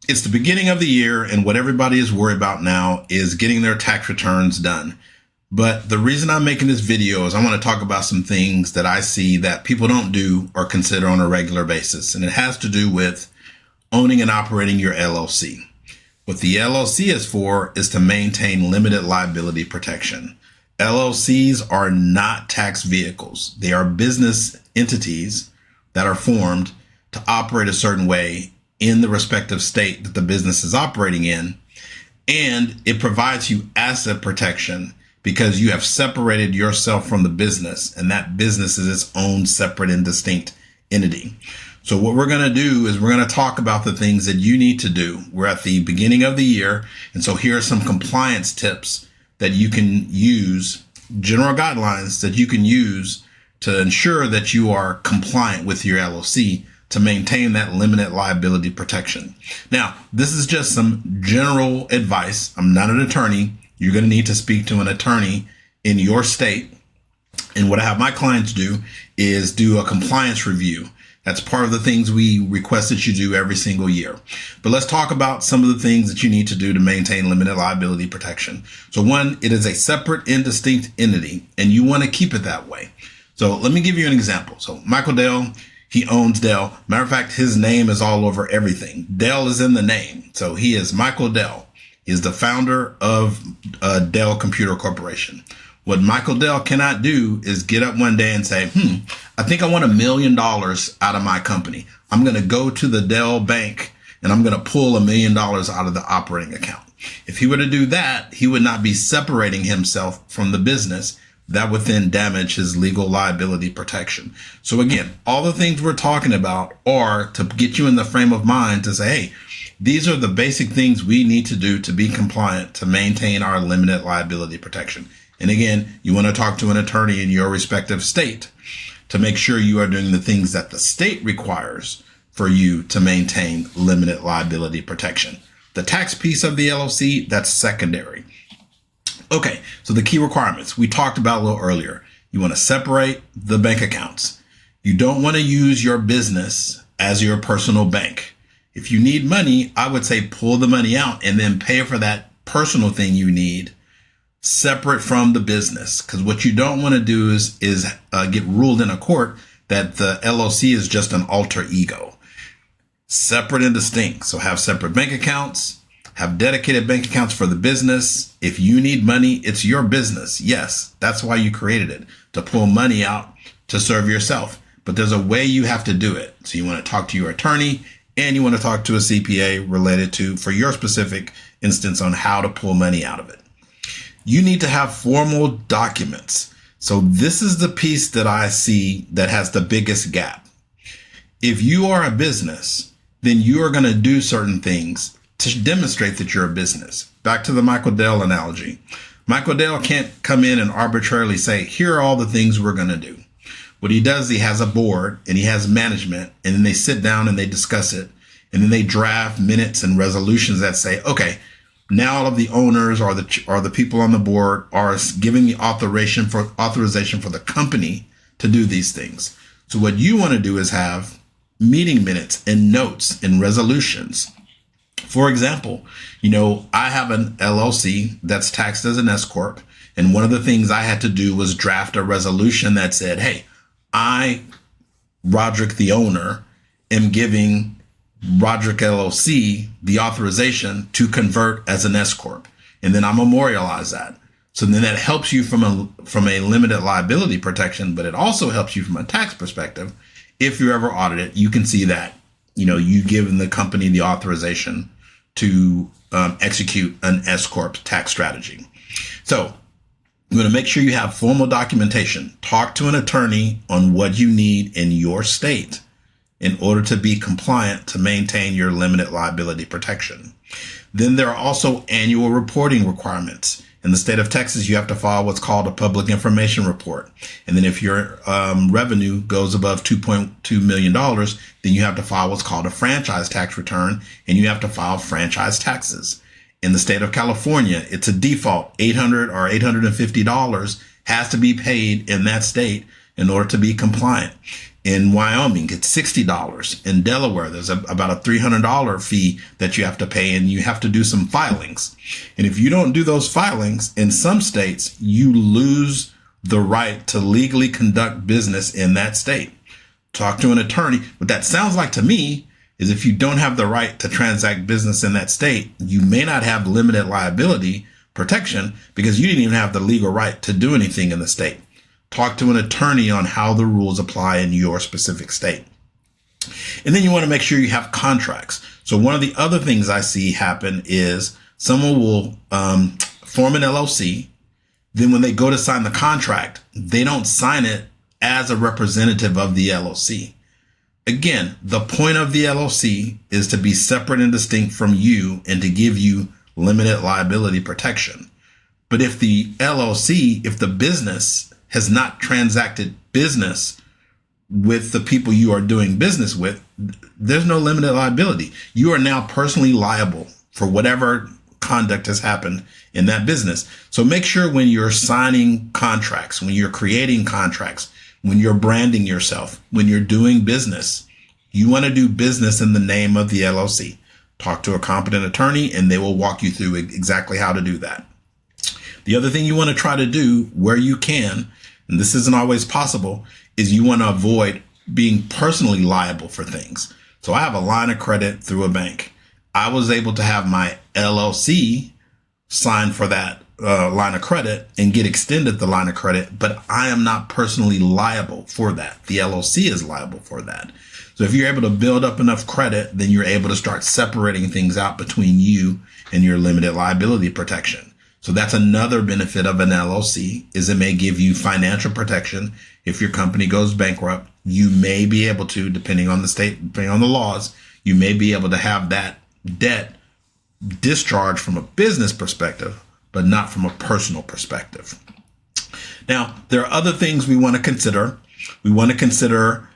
It's the beginning of the year, and what everybody is worried about now is getting their tax returns done. But the reason I'm making this video is I want to talk about some things that I see that people don't do or consider on a regular basis. And it has to do with owning and operating your LLC. What the LLC is for is to maintain limited liability protection. LLCs are not tax vehicles. They are business entities that are formed to operate a certain way in the respective state that the business is operating in. And it provides you asset protection because you have separated yourself from the business, and that business is its own separate and distinct entity. So what we're going to do is we're going to talk about the things that you need to do. We're at the beginning of the year. And so here are some compliance tips that you can use, general guidelines that you can use to ensure that you are compliant with your LLC to maintain that limited liability protection. Now, this is just some general advice. I'm not an attorney. You're going to need to speak to an attorney in your state. And what I have my clients do is do a compliance review. That's part of the things we request that you do every single year. But let's talk about some of the things that you need to do to maintain limited liability protection. So one, it is a separate and distinct entity, and you want to keep it that way. So let me give you an example. So Michael Dell, he owns Dell. Matter of fact, his name is all over everything. Dell is in the name. So he is Michael Dell. He is the founder of Dell Computer Corporation. What Michael Dell cannot do is get up one day and say, I think I want $1 million out of my company. I'm going to go to the Dell bank and I'm going to pull $1 million out of the operating account. If he were to do that, he would not be separating himself from the business. That would then damage his legal liability protection. So again, all the things we're talking about are to get you in the frame of mind to say, hey, these are the basic things we need to do to be compliant to maintain our limited liability protection. And again, you want to talk to an attorney in your respective state to make sure you are doing the things that the state requires for you to maintain limited liability protection. The tax piece of the LLC, that's secondary. Okay, so the key requirements we talked about a little earlier. You want to separate the bank accounts. You don't want to use your business as your personal bank. If you need money, I would say pull the money out and then pay for that personal thing you need separate from the business. Because what you don't want to do is get ruled in a court that the LLC is just an alter ego. Separate and distinct. So have separate bank accounts, have dedicated bank accounts for the business. If you need money, it's your business. Yes, that's why you created it, to pull money out to serve yourself. But there's a way you have to do it. So you want to talk to your attorney and you want to talk to a CPA related to, for your specific instance, on how to pull money out of it. You need to have formal documents. So this is the piece that I see that has the biggest gap. If you are a business, then you are going to do certain things to demonstrate that you're a business. Back to the Michael Dell analogy. Michael Dell can't come in and arbitrarily say, here are all the things we're going to do. What he does, he has a board and he has management, and then they sit down and they discuss it. And then they draft minutes and resolutions that say, okay, now all of the owners or the people on the board are giving the authorization for the company to do these things. So what you want to do is have meeting minutes and notes and resolutions. For example, I have an LLC that's taxed as an S Corp. And one of the things I had to do was draft a resolution that said, hey, I, Roderick, the owner, am giving Roderick LLC the authorization to convert as an S Corp. And then I memorialize that. So then that helps you from a limited liability protection, but it also helps you from a tax perspective. If you're ever audited, you can see that, you've given the company the authorization to execute an S Corp tax strategy. So you want to make sure you have formal documentation. Talk to an attorney on what you need in your state in order to be compliant to maintain your limited liability protection. Then there are also annual reporting requirements. In the state of Texas, you have to file what's called a public information report. And then if your revenue goes above $2.2 million, then you have to file what's called a franchise tax return, and you have to file franchise taxes. In the state of California, it's a default. $800 or $850 has to be paid in that state in order to be compliant. In Wyoming, it's $60. In Delaware, there's about a $300 fee that you have to pay, and you have to do some filings. And if you don't do those filings, in some states, you lose the right to legally conduct business in that state. Talk to an attorney. What that sounds like to me is if you don't have the right to transact business in that state, you may not have limited liability protection because you didn't even have the legal right to do anything in the state. Talk to an attorney on how the rules apply in your specific state. And then you want to make sure you have contracts. So one of the other things I see happen is someone will form an LLC. Then when they go to sign the contract, they don't sign it as a representative of the LLC. Again, the point of the LLC is to be separate and distinct from you and to give you limited liability protection. But if the LLC, if the business has not transacted business with the people you are doing business with, there's no limited liability. You are now personally liable for whatever conduct has happened in that business. So make sure when you're signing contracts, when you're creating contracts, when you're branding yourself, when you're doing business, you want to do business in the name of the LLC. Talk to a competent attorney and they will walk you through exactly how to do that. The other thing you want to try to do where you can, and this isn't always possible, is you want to avoid being personally liable for things. So I have a line of credit through a bank. I was able to have my LLC sign for that line of credit and get extended the line of credit, but I am not personally liable for that. The LLC is liable for that. So if you're able to build up enough credit, then you're able to start separating things out between you and your limited liability protection. So that's another benefit of an LLC, is it may give you financial protection. If your company goes bankrupt, you may be able to, depending on the state, depending on the laws, you may be able to have that debt discharged from a business perspective, but not from a personal perspective. Now, there are other things we want to consider. We want to consider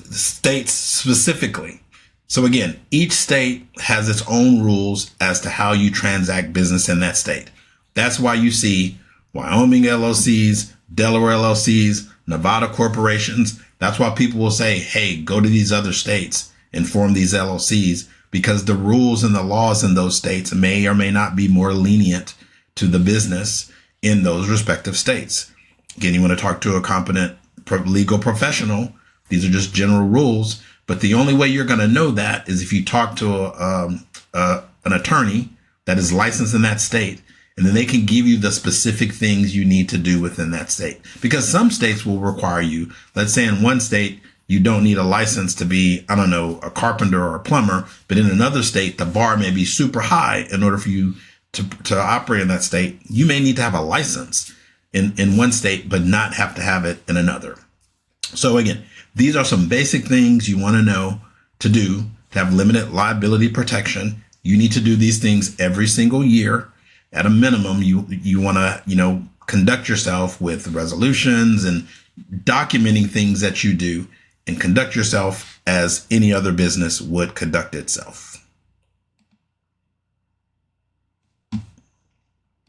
states specifically. So again, each state has its own rules as to how you transact business in that state. That's why you see Wyoming LLCs, Delaware LLCs, Nevada corporations. That's why people will say, hey, go to these other states and form these LLCs, because the rules and the laws in those states may or may not be more lenient to the business in those respective states. Again, you want to talk to a competent legal professional. These are just general rules. But the only way you're going to know that is if you talk to an attorney that is licensed in that state, and then they can give you the specific things you need to do within that state. Because some states will require you, let's say in one state, you don't need a license to be, I don't know, a carpenter or a plumber, but in another state, the bar may be super high in order for you to operate in that state. You may need to have a license in one state, but not have to have it in another. So again, these are some basic things you want to know to do to have limited liability protection. You need to do these things every single year. At a minimum, you want to, conduct yourself with resolutions and documenting things that you do, and conduct yourself as any other business would conduct itself.